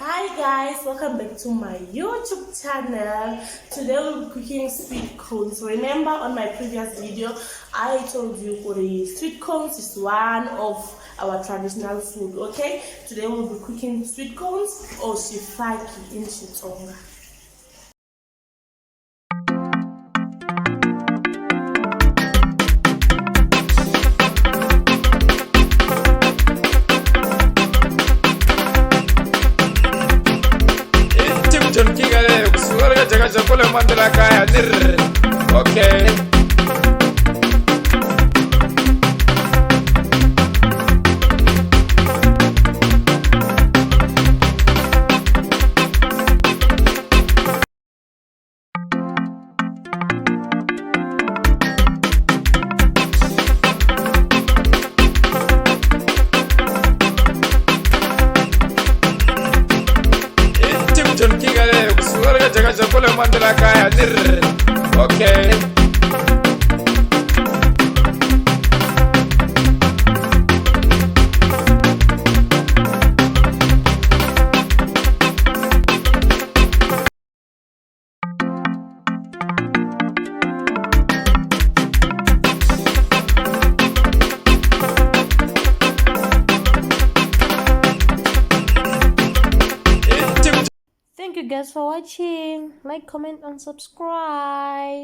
Hi guys, welcome back to my YouTube channel. Today we'll be cooking sweet cones. Remember on my previous video I told you the sweet cones is one of our traditional food. Okay, today we'll be cooking sweet cones or Swifaki in Xitsonga. Okay. Okay. Thank you guys for watching. Like, comment and subscribe.